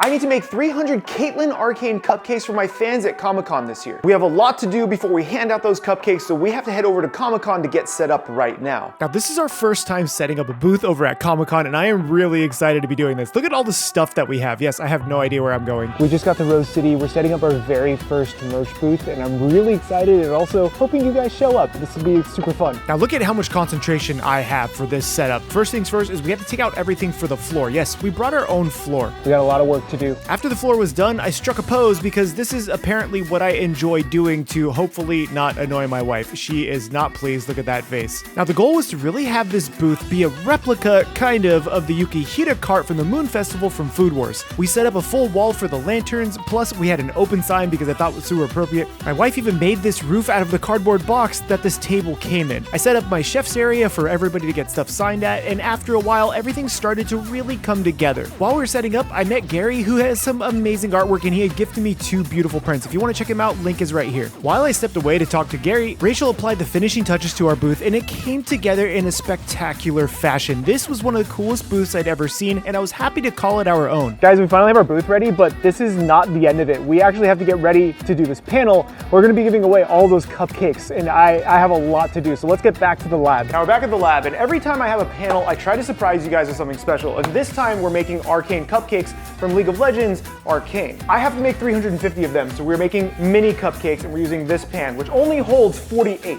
I need to make 300 Caitlin Arcane cupcakes for my fans at Comic-Con this year. We have a lot to do before we hand out those cupcakes, so we have to head over to Comic-Con to get set up right now. Now, this is our first time setting up a booth over at Comic-Con, and I am really excited to be doing this. Look at all the stuff that we have. Yes, I have no idea where I'm going. We just got to Rose City. We're setting up our very first merch booth, and I'm really excited and also hoping you guys show up. This will be super fun. Now, look at how much concentration I have for this setup. First things first is we have to take out everything for the floor. Yes, we brought our own floor. We got a lot of work to do. After the floor was done, I struck a pose because this is apparently what I enjoy doing to hopefully not annoy my wife. She is not pleased. Look at that face. Now, the goal was to really have this booth be a replica, kind of the Yukihira cart from the Moon Festival from Food Wars. We set up a full wall for the lanterns, plus we had an open sign because I thought it was super appropriate. My wife even made this roof out of the cardboard box that this table came in. I set up my chef's area for everybody to get stuff signed at, and after a while, everything started to really come together. While we were setting up, I met Gary, who has some amazing artwork, and he had gifted me 2 beautiful prints. If you want to check him out, link is right here. While I stepped away to talk to Gary, Rachel applied the finishing touches to our booth, and it came together in a spectacular fashion. This was one of the coolest booths I'd ever seen, and I was happy to call it our own. Guys, we finally have our booth ready, but this is not the end of it. We actually have to get ready to do this panel. We're going to be giving away all those cupcakes, and I have a lot to do, so let's get back to the lab. Now we're back at the lab, and every time I have a panel, I try to surprise you guys with something special, and this time we're making Arcane cupcakes from League of Legends Arcane. I have to make 350 of them, so we're making mini cupcakes, and we're using this pan, which only holds 48.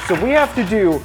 So we have to do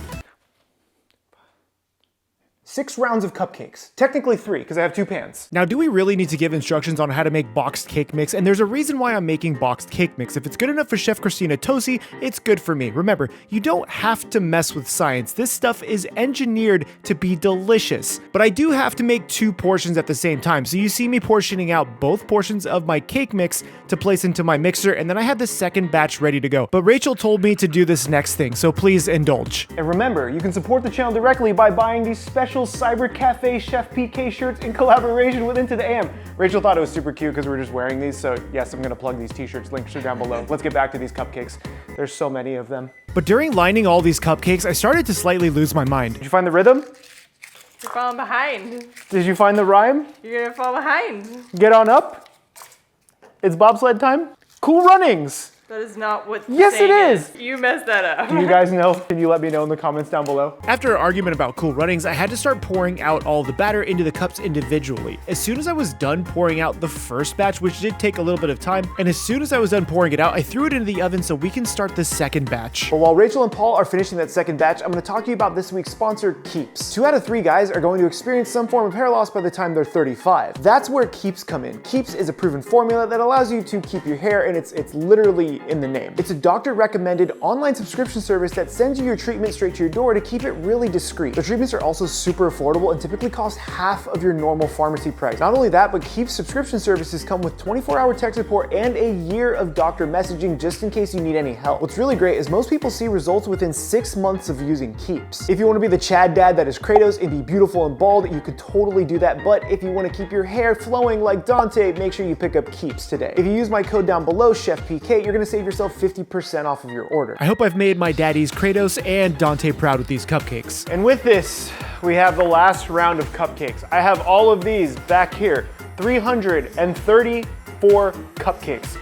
6 rounds of cupcakes. Technically 3, because I have 2 pans. Now, do we really need to give instructions on how to make boxed cake mix? And there's a reason why I'm making boxed cake mix. If it's good enough for Chef Christina Tosi, it's good for me. Remember, you don't have to mess with science. This stuff is engineered to be delicious. But I do have to make 2 portions at the same time. So you see me portioning out both portions of my cake mix to place into my mixer, and then I had the second batch ready to go. But Rachel told me to do this next thing, so please indulge. And remember, you can support the channel directly by buying these special Cyber Cafe CHEFPK shirts in collaboration with Into the AM. Rachel thought it was super cute because we were just wearing these, so yes, I'm gonna plug these t-shirts, links are down below. Let's get back to these cupcakes. There's so many of them. But during lining all these cupcakes, I started to slightly lose my mind. Did you find the rhythm? You're falling behind. Did you find the rhyme? You're gonna fall behind. Get on up. It's bobsled time. Cool runnings. That is not what the Yes, it saying is. You messed that up. Do you guys know? Can you let me know in the comments down below? After an argument about cool runnings, I had to start pouring out all the batter into the cups individually. As soon as I was done pouring out the first batch, which did take a little bit of time, and as soon as I was done pouring it out, I threw it into the oven so we can start the second batch. But while Rachel and Paul are finishing that second batch, I'm going to talk to you about this week's sponsor, Keeps. 2 out of 3 guys are going to experience some form of hair loss by the time they're 35. That's where Keeps come in. Keeps is a proven formula that allows you to keep your hair, and it's literally in the name. It's a doctor-recommended online subscription service that sends you your treatment straight to your door to keep it really discreet. The treatments are also super affordable and typically cost half of your normal pharmacy price. Not only that, but Keeps subscription services come with 24-hour tech support and a year of doctor messaging just in case you need any help. What's really great is most people see results within 6 months of using Keeps. If you want to be the Chad dad that is Kratos and be beautiful and bald, you could totally do that, but if you want to keep your hair flowing like Dante, make sure you pick up Keeps today. If you use my code down below, CHEFPK, you're going to save yourself 50% off of your order. I hope I've made my daddies Kratos and Dante proud with these cupcakes. And with this, we have the last round of cupcakes. I have all of these back here, 334 cupcakes.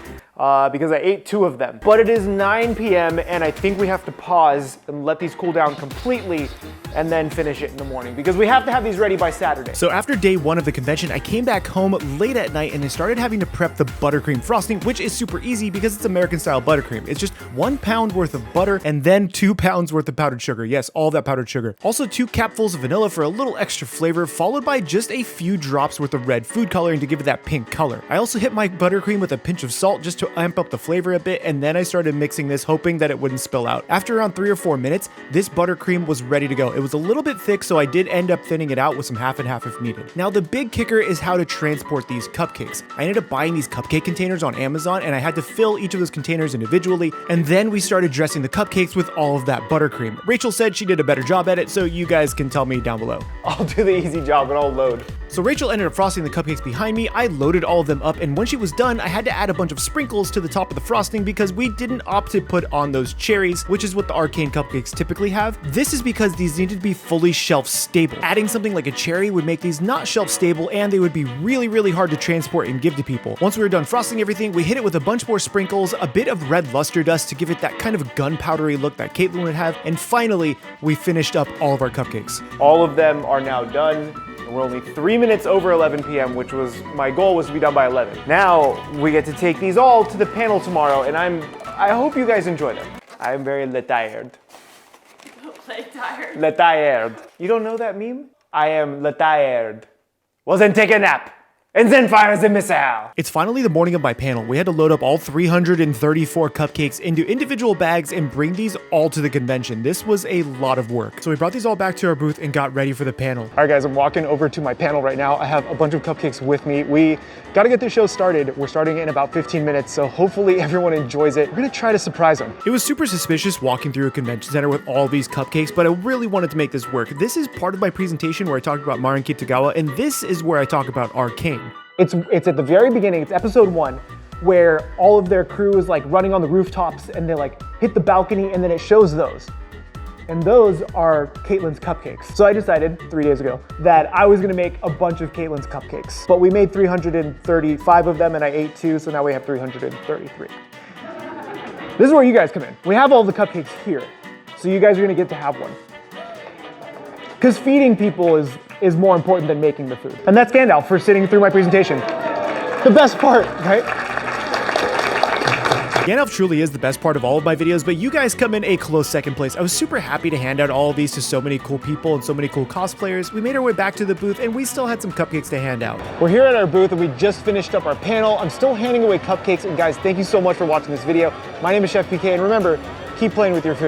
Because I ate 2 of them. But it is 9 p.m. and I think we have to pause and let these cool down completely and then finish it in the morning because we have to have these ready by Saturday. So after day 1 of the convention, I came back home late at night and I started having to prep the buttercream frosting, which is super easy because it's American style buttercream. It's just 1 pound worth of butter and then 2 pounds worth of powdered sugar. Yes, all of that powdered sugar. Also 2 capfuls of vanilla for a little extra flavor, followed by just a few drops worth of red food coloring to give it that pink color. I also hit my buttercream with a pinch of salt just to amp up the flavor a bit, and then I started mixing this, hoping that it wouldn't spill out. After around 3 or 4 minutes, this buttercream was ready to go. It was a little bit thick, so I did end up thinning it out with some half and half if needed. Now, the big kicker is how to transport these cupcakes. I ended up buying these cupcake containers on Amazon, and I had to fill each of those containers individually, and then we started dressing the cupcakes with all of that buttercream. Rachel said she did a better job at it, so you guys can tell me down below. I'll do the easy job and I'll load. So Rachel ended up frosting the cupcakes behind me. I loaded all of them up, and when she was done, I had to add a bunch of sprinkles sprinkles to the top of the frosting because we didn't opt to put on those cherries, which is what the Arcane cupcakes typically have. This is because these needed to be fully shelf stable. Adding something like a cherry would make these not shelf stable, and they would be really hard to transport and give to people. Once we were done frosting everything, we hit it with a bunch more sprinkles, a bit of red luster dust to give it that kind of gunpowdery look that Caitlin would have, and finally, we finished up all of our cupcakes. All of them are now done. And we're only 3 minutes over 11 p.m., which was my goal was to be done by 11. Now we get to take these all to the panel tomorrow, and I hope you guys enjoy them. I'm very tired. Tired. You don't know that meme? I am tired. Well, then take a nap. And then fire the missile. It's finally the morning of my panel. We had to load up all 334 cupcakes into individual bags and bring these all to the convention. This was a lot of work. So we brought these all back to our booth and got ready for the panel. All right, guys, I'm walking over to my panel right now. I have a bunch of cupcakes with me. We got to get the show started. We're starting in about 15 minutes, so hopefully everyone enjoys it. We're going to try to surprise them. It was super suspicious walking through a convention center with all these cupcakes, but I really wanted to make this work. This is part of my presentation where I talked about Marin Kitagawa, and this is where I talk about Arcane. It's at the very beginning, it's episode 1, where all of their crew is like running on the rooftops and they like hit the balcony and then it shows those. And those are Caitlin's cupcakes. So I decided 3 days ago that I was gonna make a bunch of Caitlin's cupcakes. But we made 335 of them and I ate 2, so now we have 333. This is where you guys come in. We have all the cupcakes here, so you guys are gonna get to have one. Because feeding people is more important than making the food. And that's Gandalf for sitting through my presentation. The best part, right? Gandalf truly is the best part of all of my videos, but you guys come in a close second place. I was super happy to hand out all of these to so many cool people and so many cool cosplayers. We made our way back to the booth and we still had some cupcakes to hand out. We're here at our booth and we just finished up our panel. I'm still handing away cupcakes, and guys, thank you so much for watching this video. My name is Chef PK, and remember, keep playing with your food.